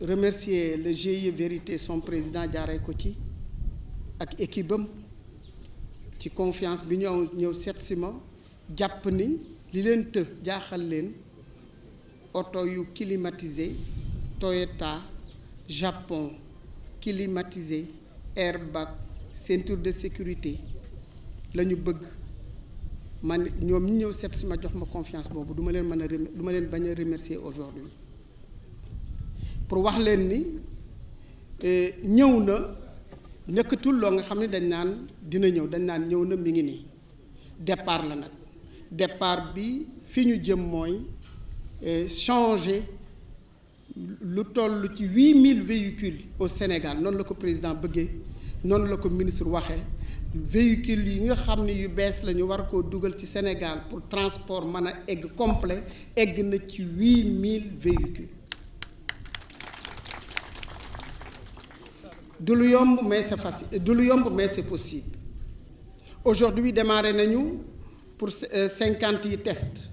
remercier le GIE Vérité son président jaaree ko ci ak équipe am ci confiance bi ñëw seet si ma jàpp ni li leen të jaaxal leen oto yu climatisé Toyota Japon climatisé airbag ceinture de sécurité la ñu bëgg man ñoom ñu ñëw seet si ma jox ma confiance boobu du ma leen bañ a remercier aujourd'hui pour wax leen ni ñëw na nekkatul loo nga xam ne dañ naan dina ñëw dañ naan ñëw na mi ngi nii départ la nag départ bi fi ñu jëm mooy changer lu toll ci 8000 véhicules au Sénégal noonu la ko président bëggee noonu la ko ministre waxee véhicules yi nga xam ne yu bees la ñu war koo dugal ci Sénégal pour transport mën a egg complet egg na ci 8000 véhicules du lu yomb mais c'est facile du lu yomb mais c'est possible aujourd'hui démarré nañu pour 50 yi tests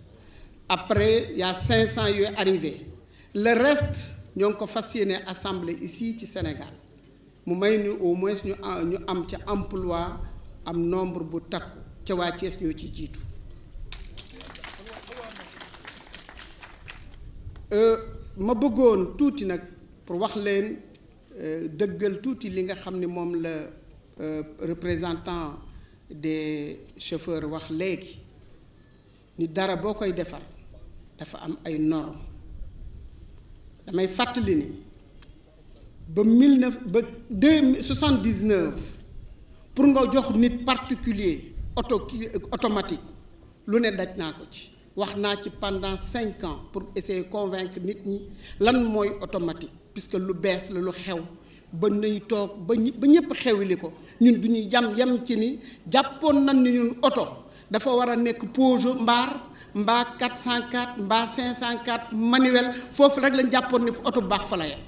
après il y a 500 yu arrivé le reste ñoo ngi ko fas yéene assemblée ici ci Sénégal mu may ñu au moins ñu am ca emploi am nombre bu takku ca waa Thiès ñoo ci jiitu ma bëggoon tuuti nag pour wax leen dëggal tuuti li nga xam ne moom la représentant des chauffeurs wax léegi ni dara boo koy defar dafa am ay normes damay fàttali ni ba 79 pour nga jox nit particulier automatique lu ne daj naa ko ci wax naa ci pendant 5 ans pour essayer convaincre nit ñi lan mooy automatique puisque lu bees la lu xew ba nañu toog ba ñëpp xewili ko ñun du ñuy yam ci ni jàppoon nañ ni ñun oto dafa war a nekk Peugeot mbaa 404 mbaa 504 manuel foofu rek lañ jàppoon ni oto bu baax fa la yem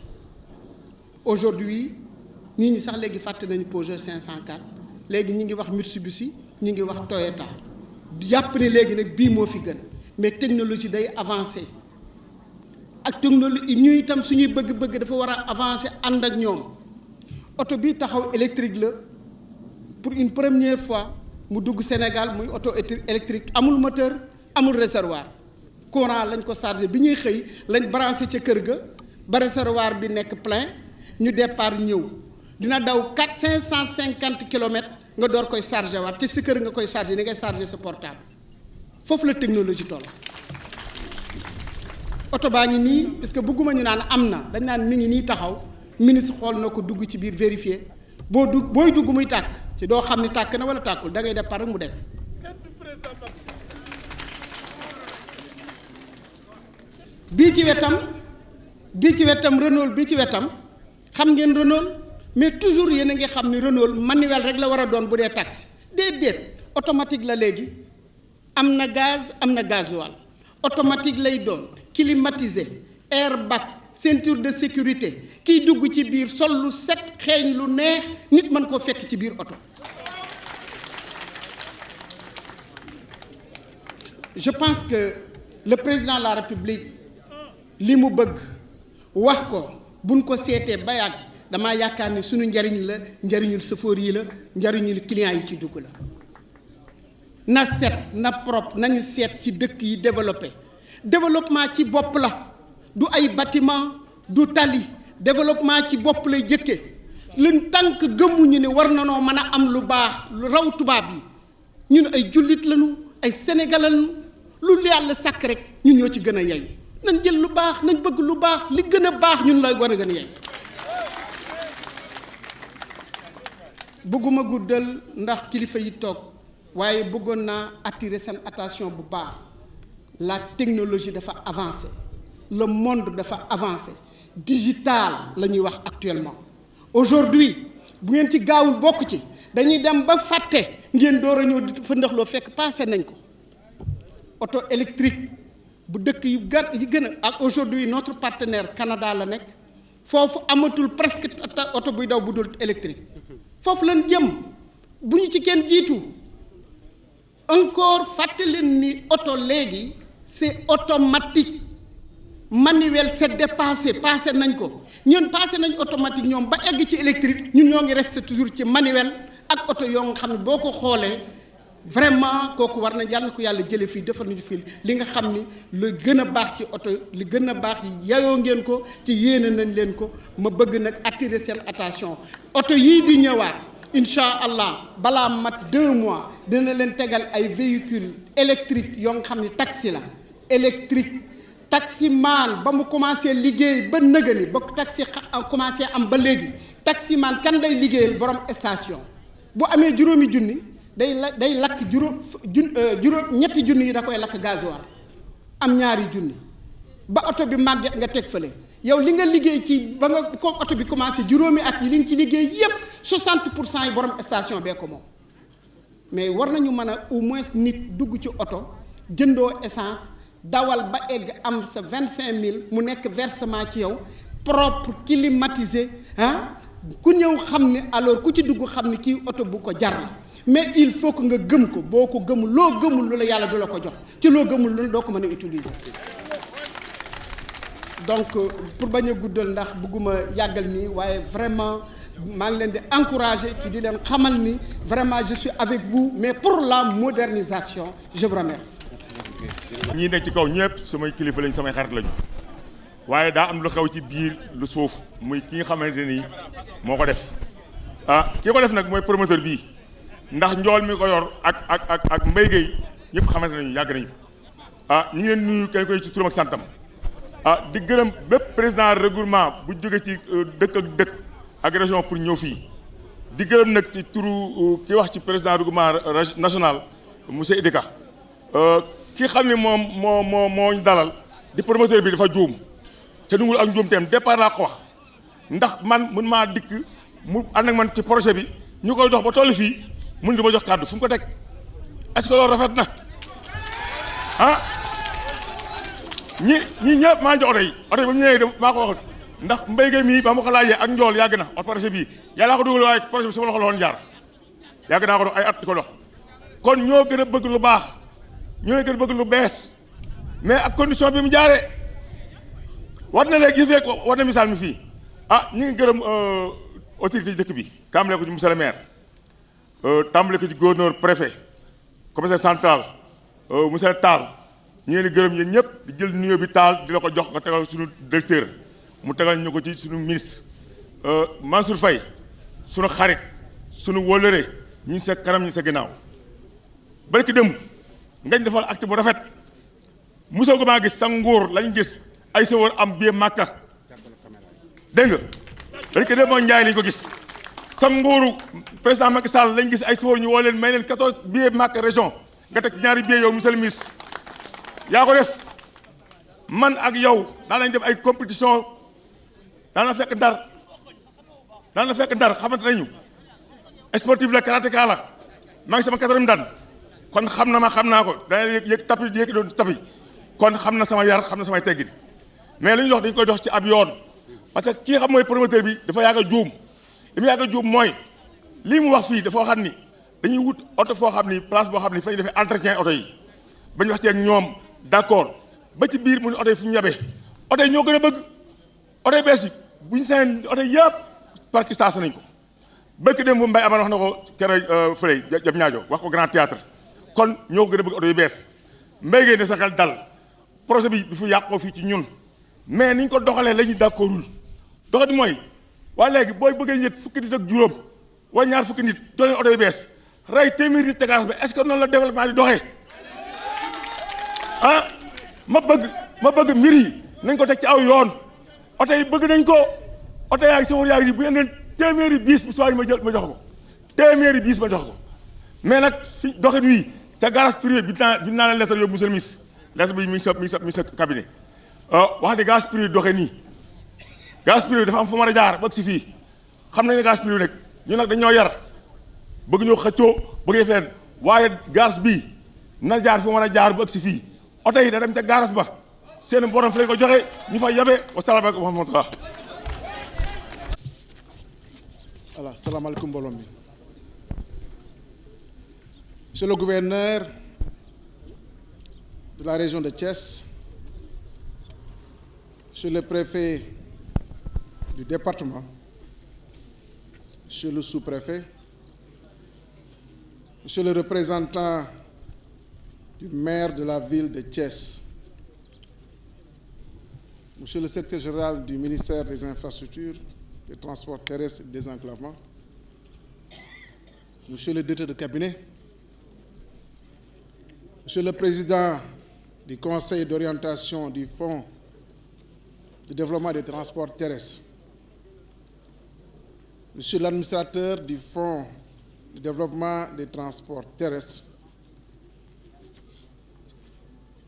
aujourd'hui nit ñi sax léegi fàtte nañu Peugeot 504 léegi ñi ngi wax Mitsubishi ñi ngi wax Toyota jàpp ni léegi nag bii moo fi gën mais technologie day avancer ak technologie ñu itam suñuy bëgg-bëgg dafa war a avancer ànd ak ñoom oto bi taxaw électrique la pour une première fois mu dugg Sénégal muy oto électrique amul moteur amul réservoir courant lañ ko chargé bi ñuy xëy lañ branché ca kër ga ba réservoir bi nekk plein ñu départ ñëw dina daw 550 kilomètres nga door koy chargé waat te si kër nga koy chargé ni ngay chargé sa portable foofu la technologie toll. oto baa ngi nii parce que bëgguma ñu naan am na dañ naan mi ngi nii taxaw ministre xool na ko dugg ci biir vérifier booy dugg muy tàkk ci doo xam ni tàkk na wala tàkkul da ngay départ rek mu dem. bii ci wetam Renault bii ci wetam xam ngeen Renault mais toujours yéen a ngi xam ni Renault manuel rek la war a doon bu dee taxi déedéet automatique la léegi am na gaz am na gasoil automatique lay doon climatisé airbag ceinture de sécurité kiy dugg ci biir sol lu set xeeñ lu neex nit mën koo fekk ci biir oto. je pense que le président de la République li mu bëgg wax ko buñ ko seetee ba yàgg damaa yaakaar ni suñu njariñ la njariñul chauffeur yi la njariñul client yi ci dugg la na set na propre nañu seet ci dëkk yi développement ci bopp la du ay bâtiment du tali développement ci bopp lay jëkke luñ tànk gëmmuñu ne war na noo mën a am lu baax lu raw tubaab yi ñun ay jullit lañu ay sénégalais lañu lu yàlla sàkk rek ñun ñoo ci gën a yey nañ jël lu baax nañ bëgg lu baax li gën a baax ñun lay war a gën a yey bëgguma guddal ndax kilifa yi toog waaye bëggoon naa attirer seen attention bu baax la technologie dafa avancé le monde dafa avancé digital la ñuy wax actuellement aujourd'hui bu ngeen ci gaawul bokk ci dañuy dem ba fàtte ngeen door a ñëw di fa ndax loo fekk passé nañ ko auto électrique bu dëkk yu gën a ak aujourd'hui notre partenaire Canada la nekk foofu amatul presque oto buy daw bu dul électrique foofu lañ jëm bu ñu ci kenn jiitu encore fàtte leen ni oto léegi c'est automatique manuel c'est dépassé passé nañ ko ñun passé nañ automatique ñoom ba egg ci électrique ñun ñoo ngi resté toujours ci manuel ak oto yoo nga xam ne boo ko xoolee vraiment kooku war na yàlla ko yàlla jële fii defal nañu fii li nga xam ni lu gën a baax ci oto li gën a baax yayoo ngeen ko ci yéene nañ leen ko ma bëgg nag attirer seen attention oto yii di ñëwaat incha allah balaa mat 2 mois dina leen tegal ay véhicules électriques yoo nga xam ne taxi la électrique taximan ba mu commencé liggéey ba nëgëni ba taxi commencé am ba léegi taximan kan lay liggéeyal borom station bu amee juróomi junni day lakk juróom ñetti junni yi da koy lakk gasoil am ñaari junni ba oto bi màgget nga teg fële yow li nga liggéey ci ba nga ko oto bi commencé juróomi at yi li nga ci liggéey yépp 60% yi borom station bee ko moom mais war nañu mën a au moins nit dugg ci oto jëndoo essence dawal ba egg am sa 25000 mu nekk versement ci yow propre climatisé ah ku ñëw xam ne alors ku ci dugg xam ne kii oto bu ko jar la mais il faut que nga gëm ko boo ko gëmul loo gëmul lu la yàlla du la ko jox ci loo gëmul lu la doo ko mën a utiliser donc pour bañ a guddal ndax bëgguma yàggal nii waaye vraiment maa ngi leen di encourager ci di leen xamal ni vraiment je suis avec vous mais pour la modernisation je vous remercie. ñii nekk ci kaw ñëpp samay kilifa lañ samay xarit lañu waaye daa am lu xew ci biir lu suuf muy ki nga xamante ni moo ko def ki ko def nag mooy promoteur bii ndax njool mi ko yor ak Mbaye Gueye ñëpp xamante nañu yàgg nañu ñu ngi leen nuyu kenn koy ci turam ak santam di gërëm bépp président regroupement bu jóge ci dëkk ak dëkk ak région pour ñëw fii di gërëm nag ci turu ki wax ci président regroupement national monsieur Idika ki xam ne moom moo ñu dalal di promoteur bi dafa juum te dungul ak njuumteem départ laa ko wax ndax man mën maa dikk mu ànd ak man ci projet bi ñu koy dox ba toll fii mun di ma jox kàddu fu mu ko teg est-ce que loolu rafet na ñi ñëpp maa jox oto yi ba mu ñëwee dem maa ko waxut ndax Mbaye Gueye mii ba ma ko laajee ak njool yàgg na ot projet bii yàllaa ko dugal waaye projet bi sama loxo la woon jaar yàgg naa ko dox ay at di ko dox kon ñoo gën a bëgg lu baax ñoo gën a bëgg lu bees mais ak condition bi mu jaaree war na léegi gis ko war na misaal mi fii ñu ngi gërëm autorité ci dëkk bi tàmbale ko ci monsieur le maire tàmbale ko ci gouverneur préfet commissaire central monsieur Tall ñu ngi leen di gërëm yéen ñëpp di jël nuyoo bi Tall di la ko jox nga tegal suñu directeur mu tegal ñu ko ci suñu ministre Mansour Faye suñu xarit suñu wóllëre ñu sa kanam ñu sa ginnaaw barki démb ngañ defal acte bu rafet mosoo ko maa gis sa nguur lañ gis ay sa war am biir Màkka dégg nga barki démb moo njaay lañ ko gis sa nguuru président Macky Sall lañ gis ay sa war ñu woo leen may leen 14 biir Màkka région nga teg ci ñaari biir yow monsieur le ministre yaa ko def man ak yow daan nañ def ay compétition daan na fekk ndar xamante nañu sportif la karatéka la maa ngi sama 4e dan kon xam naa ko dana yëg tapi yëg doon tapi kon xam na sama yar xam na samay teggin mais li ñu dox dañ koy dox ci ab yoon parce que kii xam mooy promoteur bi dafa yàgg a juum li mu yàgg a juum mooy lii mu wax fii dafa xam ni dañuy wut oto foo xam ni place boo xam ni fa ñu defee entretien oto yi ba ñu wax ci ak ñoom d'accord ba ci biir mu ne oto yi fu ñu yabee oto yi ñoo gën a bëgg oto yi bees yi bu ñu seen oto yi yëpp parc station nañ ko bëkk dem bu Mbaye Amar wax na ko keroog fële jam ñaajo wax ko grand théâtre kon ñoo ko gën a bëgg oto yu bees Mbaye Gueye ne sa xel dal projet bi du fu yàqoo fii ci ñun mais niñ ko doxalee la ñuy d'accordul doxati mooy waaye léegi booy bëggee yët fukki nit ak juróom wala ñaar fukki nit jox leen oto yu bees rey téeméeri nit tegaas ba est-ce que noonu la développement di doxee ma bëgg mbir yi nañ ko teg ci aw yoon oto yi bëgg nañ ko oto yaa ngi sama yaa ngi bu yéen téeméeri biis bu soobee ma jox ko téeméeri biis ma jox ko mais nag fi doxin wii ca garage privé bi naa la lettre yóbbu monsieur le ministre lettre bi mi ngi sa cabinet wax ne garage privé doxee nii garage privé dafa am fu mën a jaar ba si fii xam nañ ne garage privé nag ñu nag dañoo yar bëgg ñoo xëccoo bëgg def leen waaye garage bii na jaar fu mën a jaar ba si fii oto yi da dem ca garage ba seen borom fi lañ ko joxe ñu fa yabe wasalaamaaleykum wa rahmatullah. voilà salaamaaleykum mbooloo mi. Monsieur le gouverneur de la région de Thiès, Monsieur le préfet du département, Monsieur le sous-préfet, Monsieur le représentant du maire de la ville de Thiès, Monsieur le secrétaire général du ministère des Infrastructures, des Transports terrestres et du désenclavement, Monsieur le directeur de cabinet, Monsieur le président du conseil d'orientation du Fonds de développement des transports terrestres, Monsieur l'administrateur du Fonds de développement des transports terrestres,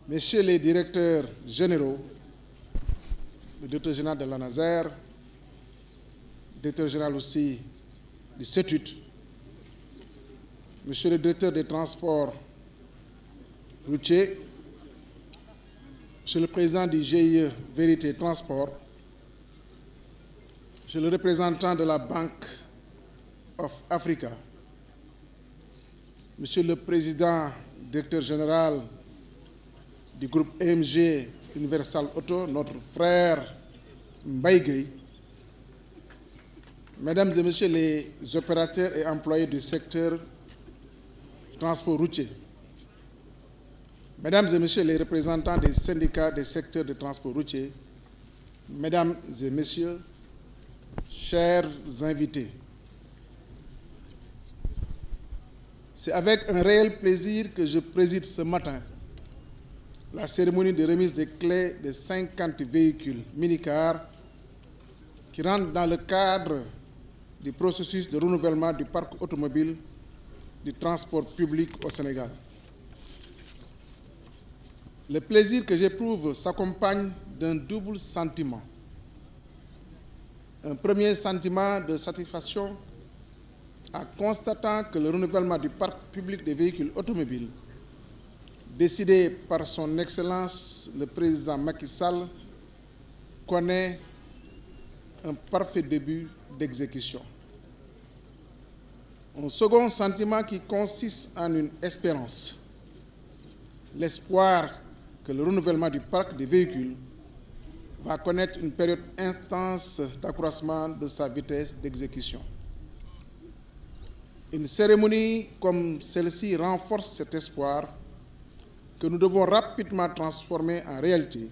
Messieurs les directeurs généraux, le directeur général de l'ANASER, le directeur général aussi du CETUD, Monsieur le directeur des transports routiers, Monsieur le président du GIE Vérité Transport, Monsieur le représentant de la Bank of Africa, Monsieur le président directeur général du groupe EMG Universal Auto, notre frère Mbaye Gueye, Mesdames et Messieurs les opérateurs et employés du secteur transport routier, Mesdames et Messieurs les représentants des syndicats des secteurs de transport routier, Mesdames et Messieurs, chers invités, c'est avec un réel plaisir que je préside ce matin la cérémonie de remise des clés de 50 véhicules minicars qui rentrent dans le cadre du processus de renouvellement du parc automobile du transport public au Sénégal. Le plaisir que j'éprouve s'accompagne d'un double sentiment. Un premier sentiment de satisfaction en constatant que le renouvellement du parc public des véhicules automobiles décidé par son Excellence le président Macky Sall connaît un parfait début d'exécution. Un second sentiment qui consiste en une espérance, l'espoir que le renouvellement du parc des véhicules va connaître une période intense d'accroissement de sa vitesse d'exécution. Une cérémonie comme celle-ci renforce cet espoir que nous devons rapidement transformer en réalité,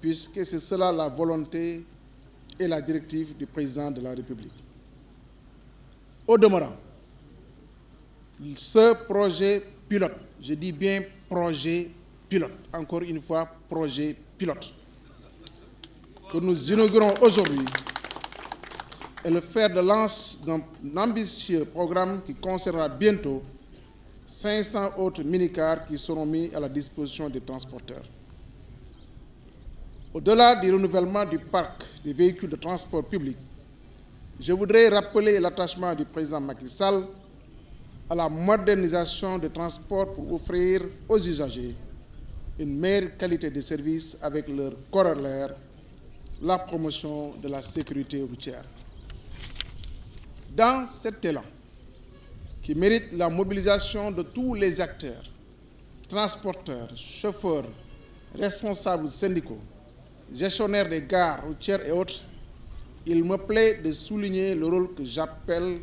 puisque c'est cela la volonté et la directive du président de la République. Au demeurant, ce projet pilote, je dis bien projet pilote, encore une fois projet pilote, que nous inaugurons aujourd'hui est le fer de lance d'un ambitieux programme qui concernera bientôt 500 autres minicars qui seront mis à la disposition des transporteurs. Au-delà du renouvellement du parc des véhicules de transport public, je voudrais rappeler l'attachement du président Macky Sall à la modernisation des transports pour offrir aux usagers une meilleure qualité de service avec leur corollaire, la promotion de la sécurité routière. Dans cet élan, qui mérite la mobilisation de tous les acteurs, transporteurs, chauffeurs, responsables syndicaux, gestionnaires des gares routières et autres, il me plaît de souligner le rôle que j'appelle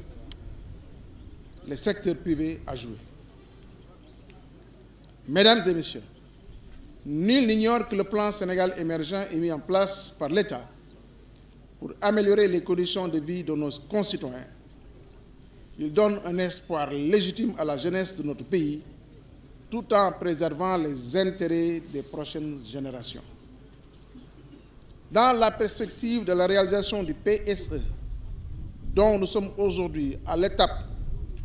les secteurs privés à jouer. Mesdames et Messieurs, nul n'ignore que le plan Sénégal émergent est mis en place par l'État pour améliorer les conditions de vie de nos concitoyens. Il donne un espoir légitime à la jeunesse de notre pays, tout en préservant les intérêts des prochaines générations. Dans la perspective de la réalisation du PSE, dont nous sommes aujourd'hui à l'étape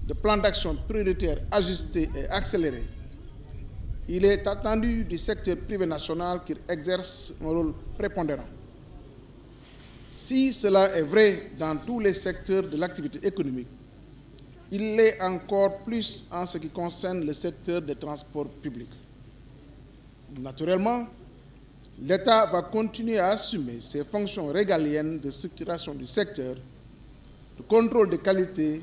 de plan d'action prioritaire ajusté et accéléré, il est attendu du secteur privé national qu'il exerce un rôle prépondérant. Si cela est vrai dans tous les secteurs de l'activité économique, il l'est encore plus en ce qui concerne le secteur des transports publics. Naturellement, l'État va continuer à assumer ses fonctions régaliennes de structuration du secteur, de contrôle de qualité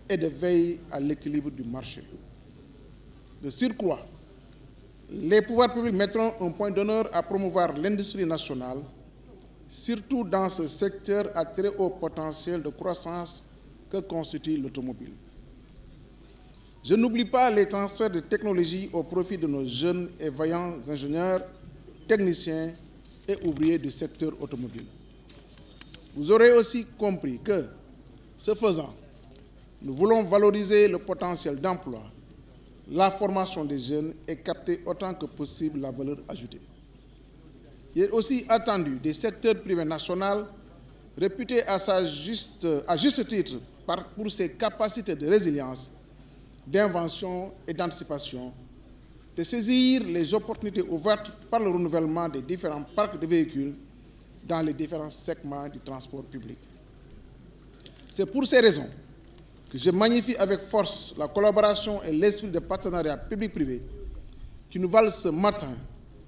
et de veille à l'équilibre du marché. De surcroît, les pouvoirs publics mettront un point d'honneur à promouvoir l'industrie nationale, surtout dans ce secteur à très haut potentiel de croissance que constitue l'automobile. Je n'oublie pas les transferts de technologies au profit de nos jeunes et vaillants ingénieurs, techniciens et ouvriers du secteur automobile. Vous aurez aussi compris que, ce faisant, nous voulons valoriser le potentiel d'emploi, la formation des jeunes et capter autant que possible la valeur ajoutée. Il est aussi attendu des secteurs privés nationaux réputés à juste titre pour ses capacités de résilience, d'invention et d'anticipation, de saisir les opportunités ouvertes par le renouvellement des différents parcs de véhicules dans les différents segments du transport public. C'est pour ces raisons que je magnifie avec force la collaboration et l'esprit de partenariat public-privé qui nous valent ce matin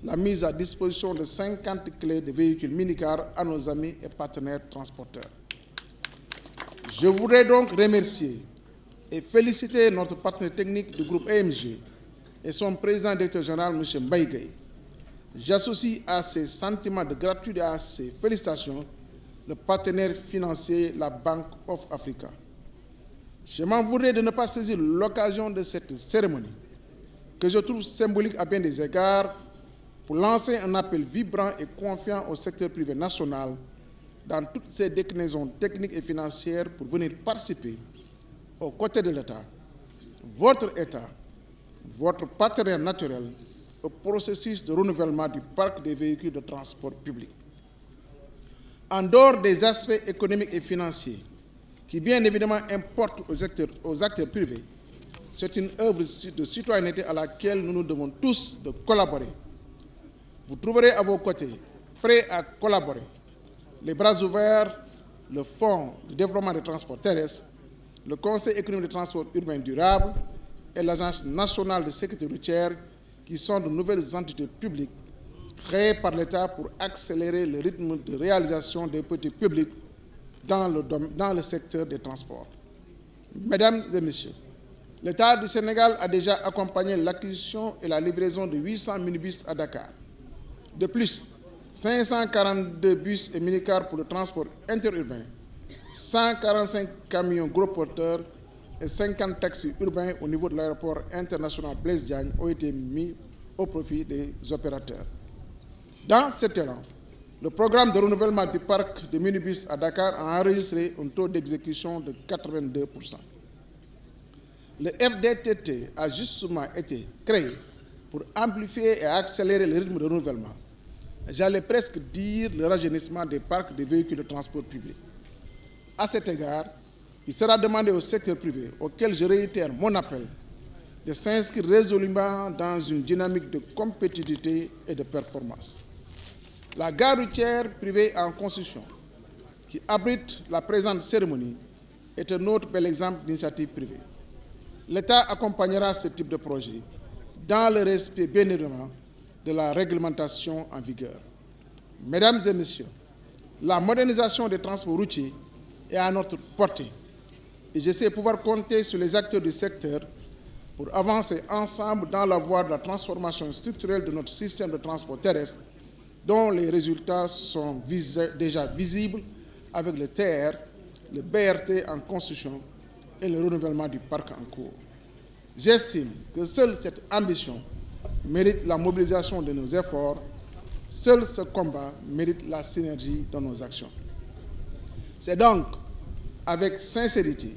la mise à disposition de 50 clés de véhicules minicars à nos amis et partenaires transporteurs. Je voudrais donc remercier et féliciter notre partenaire technique du groupe EMG et son président directeur général, M. Mbaye Gueye. J'associe à ces sentiments de gratitude et à ces félicitations le partenaire financier, la Bank of Africa. Je m'en voudrais de ne pas saisir l'occasion de cette cérémonie, que je trouve symbolique à bien des égards, pour lancer un appel vibrant et confiant au secteur privé national dans toutes ses déclinaisons techniques et financières pour venir participer aux côtés de l'État, votre partenaire naturel, au processus de renouvellement du parc des véhicules de transport public. En dehors des aspects économiques et financiers, qui bien évidemment importent aux acteurs privés, c'est une œuvre de citoyenneté à laquelle nous nous devons tous de collaborer. Vous trouverez à vos côtés, prêts à collaborer, les bras ouverts, le Fonds de développement des transports terrestres, le Conseil économique des transports urbains durables et l'Agence nationale de sécurité routière, qui sont de nouvelles entités publiques créées par l'État pour accélérer le rythme de réalisation des politiques publiques dans le secteur des transports. Mesdames et Messieurs, l'État du Sénégal a déjà accompagné l'acquisition et la livraison de 800 minibus à Dakar. De plus, 542 bus et minicars pour le transport interurbain, 145 camions gros porteurs et 50 taxis urbains au niveau de l'aéroport international Blaise Diagne ont été mis au profit des opérateurs. Dans cet élan, le programme de renouvellement du parc de minibus à Dakar a enregistré un taux d'exécution de 82%. Le FDTT a justement été créé pour amplifier et accélérer le rythme de renouvellement. J'allais presque dire le rajeunissement des parcs de véhicules de transport public. À cet égard, il sera demandé au secteur privé, auquel je réitère mon appel, de s'inscrire résolument dans une dynamique de compétitivité et de performance. La gare routière privée en construction, qui abrite la présente cérémonie, est un autre bel exemple d'initiative privée. L'État accompagnera ce type de projet dans le respect, bien évidemment, de la réglementation en vigueur. Mesdames et Messieurs, la modernisation des transports routiers est à notre portée et je sais pouvoir compter sur les acteurs du secteur pour avancer ensemble dans la voie de la transformation structurelle de notre système de transport terrestre, dont les résultats sont déjà visibles avec le TR, le BRT en construction et le renouvellement du parc en cours. J'estime que seule cette ambition mérite la mobilisation de nos efforts, seul ce combat mérite la synergie de nos actions. C'est donc avec sincérité,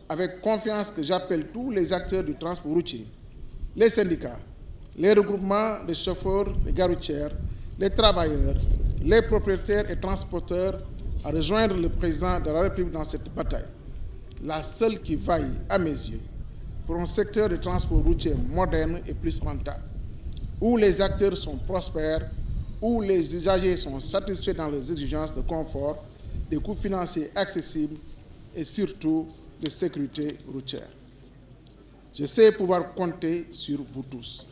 avec confiance que j'appelle tous les acteurs du transport routier, les syndicats, les regroupements de chauffeurs, les gares routières, les travailleurs, les propriétaires et transporteurs à rejoindre le président de la République dans cette bataille, la seule qui vaille, à mes yeux, pour un secteur de transport routier moderne et plus rentable, où les acteurs sont prospères, où les usagers sont satisfaits dans leurs exigences de confort, des coûts financiers accessibles et surtout de sécurité routière. Je sais pouvoir compter sur vous tous.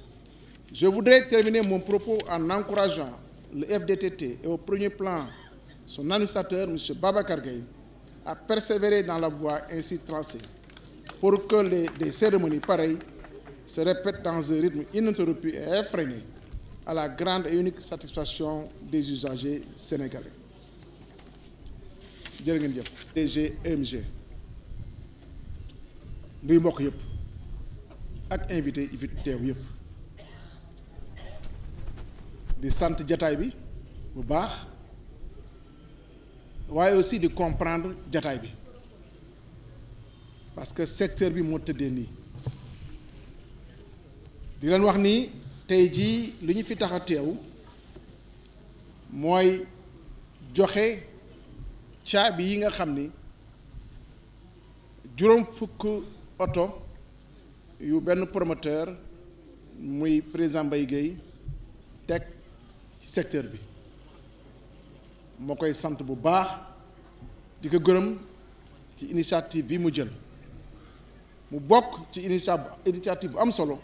Je voudrais terminer mon propos en encourageant le FDTT et au premier plan son administrateur, M. Babacar Gueye, à persévérer dans la voie ainsi tracée pour que des cérémonies pareilles se répète dans un rythme ininterrompu et effréné à la grande et unique satisfaction des usagers sénégalais. jërë ngeen jëf. DG nuy mbokk yëpp ak invité yi fi teew yëpp di sant jataay bi bu baax waaye aussi di comprendre jataay bi parce que secteur bi moo tëddee nii di leen wax ni tey jii li ñu fi tax a teew mooy joxe caabi yi nga xam ni juróom fukk oto yu benn promoteur muy président Mbaye Guèye teg ci secteur bi moo koy sant bu baax di ko gërëm ci initiative bi mu jël mu bokk ci initiative bu am solo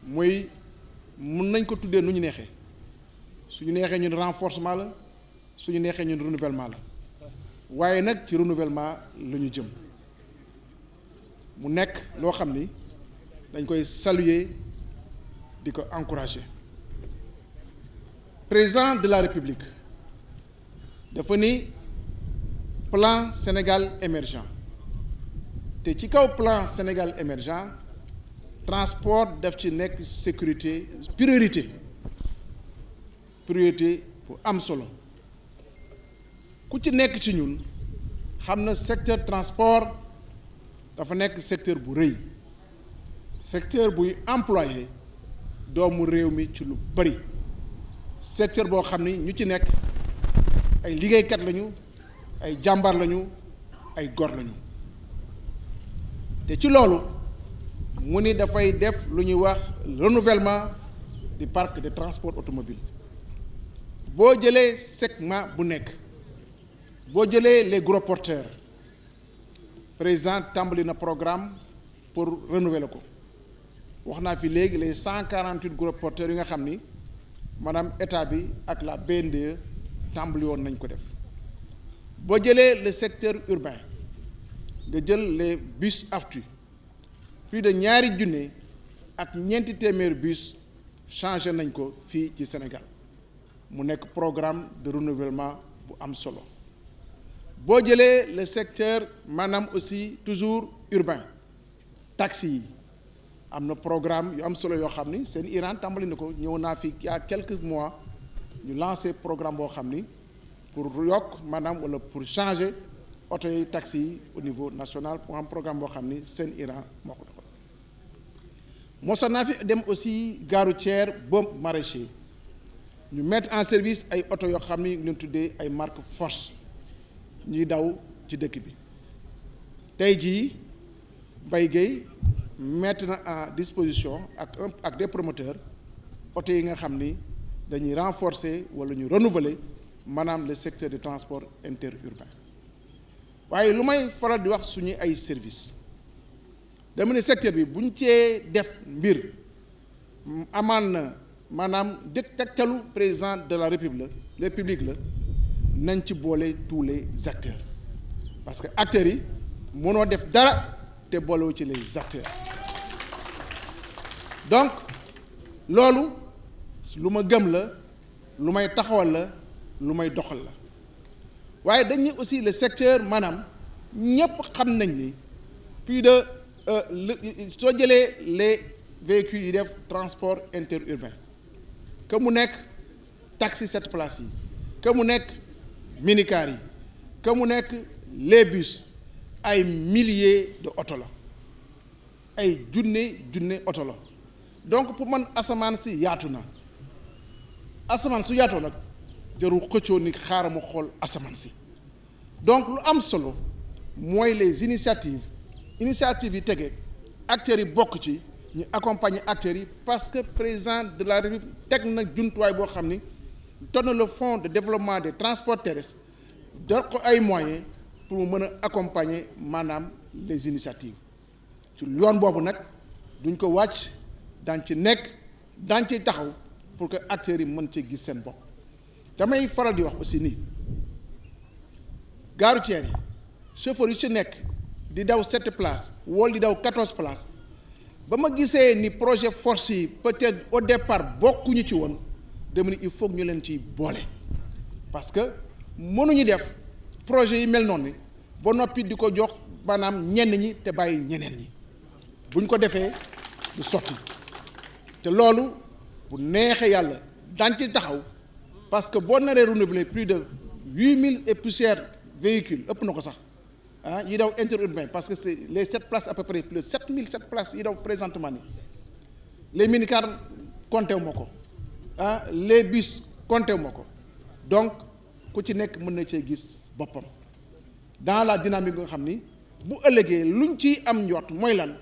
muy mun nañ ko tuddee nu ñu neexee suñu neexee ñun renforcement la suñu neexee ñun renouvellement la waaye nag ci renouvellement la ñu jëm mu nekk loo xam ni dañ koy saluer di ko encourager. Président de la République dafa ni plan Sénégal émergent te ci kaw plan Sénégal émergent transport daf ci nekk sécurité priorité bu am solo ku ci nekk ci ñun xam na secteur transport dafa nekk secteur bu rëy secteur buy employé doomu réew mi ci lu bari secteur boo xam ni ñu ci nekk ay liggéeykat lañu ay jàmbaar lañu ay gor lañu te ci loolu mu ni dafay def lu ñuy wax renouvellement du parc de transport automobile boo jëlee segment bu nekk boo jëlee les gros porteurs président tàmbali na programme pour renouveler ko wax naa fi léegi les 148 gros porteurs yi nga xam ni maanaam état bi ak la BNDE tàmbali woon nañ ko def boo jëlee le secteur urbain nga jël les bus AFTU plus de ñaari junne ak ñeenti téeméer bus changé nañ ko fii ci Sénégal mu nekk programme de renouvellement bu am solo boo jëlee le secteur maanaam aussi toujours urbain taxi yi am na programme yu am solo yoo xam ni seen Iran tàmbali na ko ñëw naa fi il y a quelques mois ñu lancé programme boo xam ni pour yokk maanaam wala pour changer oto yi taxi yi au niveau national pour am programme boo xam ni seen Iran moo ko doxal mosoon naa fi dem aussi gare routière boobu maraîcher ñu mettre en service ay oto yoo xam ni ñu leen tuddee ay marque force ñuy daw ci dëkk bi tey jii Mbaye Guèye mettre na en disposition ak des promoteurs oto yi nga xam ni dañuy renforcer wala ñu renouveler maanaam le secteur du transport interurbain waaye lu may faral di wax suñu ay service dama ne secteur bi buñ cee def mbir amaan na maanaam tegtalu président de la république la nañ ci boole tous les acteurs parce que acteurs yi mënoo def dara te boolewu ci les acteurs donc loolu lu ma gëm la lu may taxawal la lu may doxal la waaye dañuy aussi le secteur maanaam ñëpp xam nañ ni plus de soo jëlee les véhicules yi def transport interurbain que mu nekk taxi 7 places yi que mu nekk minicar yi que mu nekk les bus ay milliers de oto la ay junne oto la donc pour man asamaan si yaatu na asamaan su yaatoo nag jarul xëccoo ni xaaral ma xool asamaan si donc lu am solo mooy les initiatives yi tege acteurs yi bokk ci ñu accompagner acteurs yi parce que président de la République teg na jumtuwaay boo xam ni donne le fonds de développement des transports terrestres jox ko ay moyens pour mu mën a accompagner maanaam les initiatives ci yoon boobu nag duñ ko wàcc daañ ci nekk daañ ci taxaw pour que acteurs yi mën ci gis seen bopp damay faral di wax aussi nii gare routière yi chauffeur yi ci nekk di daw 7 places wala di daw 14 places ba ma gisee ni projet force yi peut-être au départ bokkuñu ci woon dem ni il faut que ñu leen ciy boole parce que mënuñu def projet yi mel noonu ba noppi di ko jox maanaam ñenn ñi te bàyyi ñeneen ñi buñ ko defee du sotti te loolu bu neexee yàlla daañu ci taxaw parce que boo naree renouveler plus de 8000 et poussière véhicules ëpp na ko sax ah yi daw interurbain parce que c'est les 7 places à peu près plus de 7007 places yi daw présentement ni les minicars compté wu ma ko ah les bus compté wu ma ko donc ku ci nekk mën na cee gis boppam dans la dynamique nga xam ni bu ëllëgee luñ ciy am njort mooy lan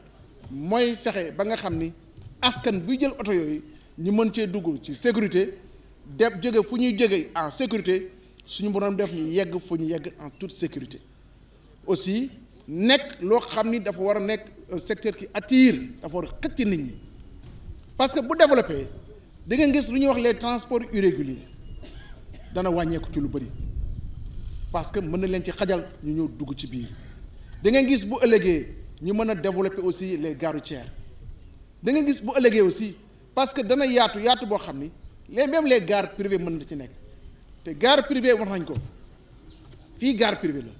mooy fexe ba nga xam ni askan buy jël oto yooyu ñu mën cee dugg ci sécurité def jóge fu ñuy jóge en sécurité suñu borom def ñu yegg fu ñu yegg en toute sécurité aussi nekk loo xam ni dafa war a nekk un secteur qui attire dafa war a xëcc nit ñi parce que bu développé da nga gis lu ñuy wax les transports irréguliers dana wàññeeku ci lu bëri parce que mën na leen ci xajal ñu ñëw dugg ci biir da nga gis bu ëllëgee ñu mën a développer aussi les gares routières da nga gis bu ëllëgee aussi parce que dana yaatu boo xam ni même les gares privées mën na ci nekk te gare privée wax nañ ko fii gare privée la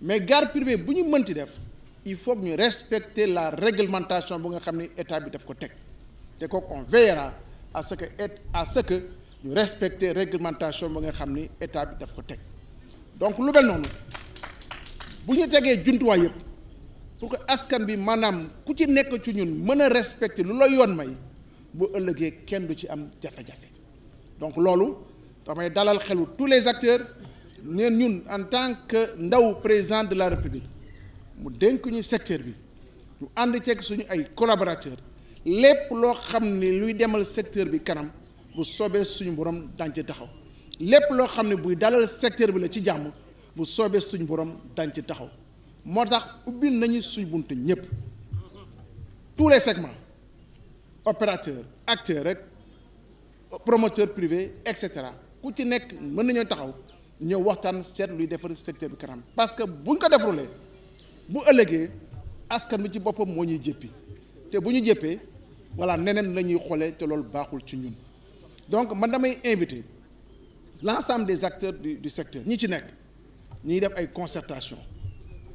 mais gare privée bu ñu mënti def il faut que ñu respecter la réglementation bu nga xam ni état bi daf ko teg te kooku on veillera à ce que ñu respecter réglementation bu nga xam ni état bi daf ko teg donc lu mel noonu bu ñu tegee jumtuwaay yëpp pour que askan bi maanaam ku ci nekk ci ñun mën a respecter lu la yoon may bu ëllëgee kenn du ci am jafe-jafe donc loolu damay dalal xelu tous les acteurs neen ñun en tant que ndaw président de la république mu dénk ñu secteur bi ñu ànd ceeg suñu ay collaborateurs lépp loo xam ni luy demal secteur bi kanam bu soobee suñu borom dañ ci taxaw lépp loo xam ne buy dalal secteur bi la ci jàmm bu soobee suñu borom dañ ci taxaw moo tax ubbil nañu suñu buntu ñëpp tous les segments opérateurs acteurs rek promoteurs privés et cetera ku ci nekk mën nañoo taxaw ñëw waxtaan seet luy defar secteur bi kanam parce que buñ ko defarulee bu ëllëgee askan bi ci boppam moo ñuy jéppi te bu ñu jéppee voilà neneen la ñuy xoolee te loolu baaxul ci ñun donc man damay inviter l'ensemble des acteurs du secteur ñi ci nekk ñuy def ay concertation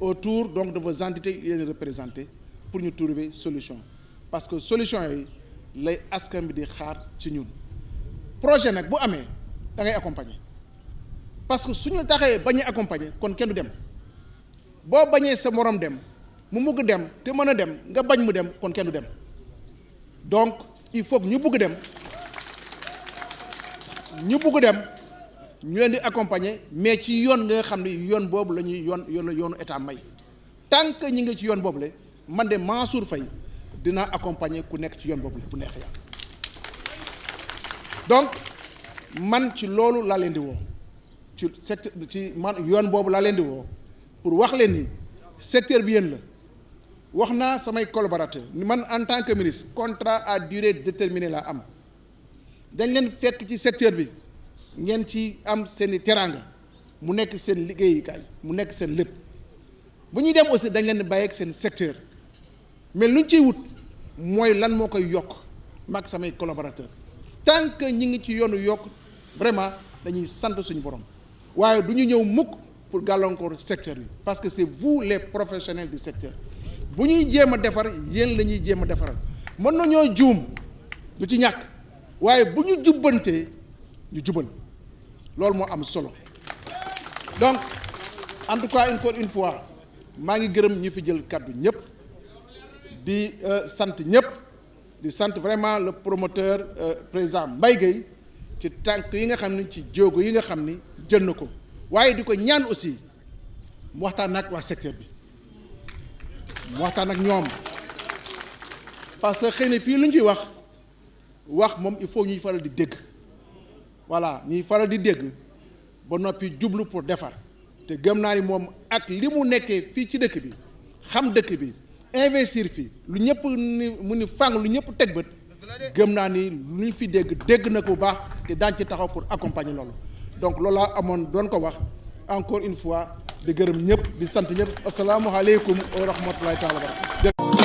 autour donc de vos entités yi leen représenté pour ñu trouver solution parce que solution yooyu lay askan bi di xaar ci ñun projet nag bu amee da ngay accompagner parce que suñu taxee bañ a accompagner kon kenn du dem boo bañee sa morom dem mu mugg dem te mën a dem nga bañ mu dem kon kenn du dem donc il faut que ñu bugg dem ñu leen di accompagner mais ci yoon nga xam ne yoon boobu la ñuy yoonu état may tant que ñi ngi ci yoon boobu la man de Mansour Faye dinaa accompagner ku nekk ci yoon boobu la bu neexee yàlla donc man ci loolu laa leen di woo ci secteur ci man yoon boobu laa leen di woo pour wax leen ni secteur bi yéen la wax naa samay collaborateurs man en tant que ministre contrat à durée déterminée laa am dañ leen fekk ci secteur bi ngeen ci am seeni teraanga mu nekk seen liggéeyukaay mu nekk seen lépp bu ñuy dem aussi dañ leen bàyyi ak seen secteur mais lu ñu ciy wut mooy lan moo koy yokk mag samay collaborateurs tant que ñi ngi ci yoonu yokk vraiment dañuy sant suñu borom waaye du ñu ñëw mukk pour gàllankoor secteur bi parce que c'est vous les professionnels du secteur bu ñuy jéem a defar yéen la ñuy jéem a defaral mën nañoo juum du ci ñàkk waaye bu ñu jubbantee ñu jubal loolu moo am solo donc en tout cas encore une fois maa ngi gërëm ñi fi jël kàddu ñëpp di sant ñëpp di sant vraiment le promoteur président Mbaye Gueye ci tànk yi nga xam ni ci jéego yi nga xam ni jël na ko waaye di ko ñaan aussi mu waxtaan ak waa secteur bi mu waxtaan ak ñoom parce que xëy na fii lu ñu ciy wax moom il faut ñuy faral di dégg voilà ñuy faral di dégg ba noppi jublu pour defar te gëm naa ni moom ak li mu nekkee fii ci dëkk bi xam dëkk bi investir fii lu ñëpp ni mu ni fàng lu ñëpp teg bët gëm naa ni lu ñu fi dégg na ko bu baax te daañ ci taxaw pour accompagner loolu donc loolu laa amoon doon ko wax encore une fois di gërëm ñëpp di sant ñëpp asalaamualeykum wa rahmatullahi taala wa barakatu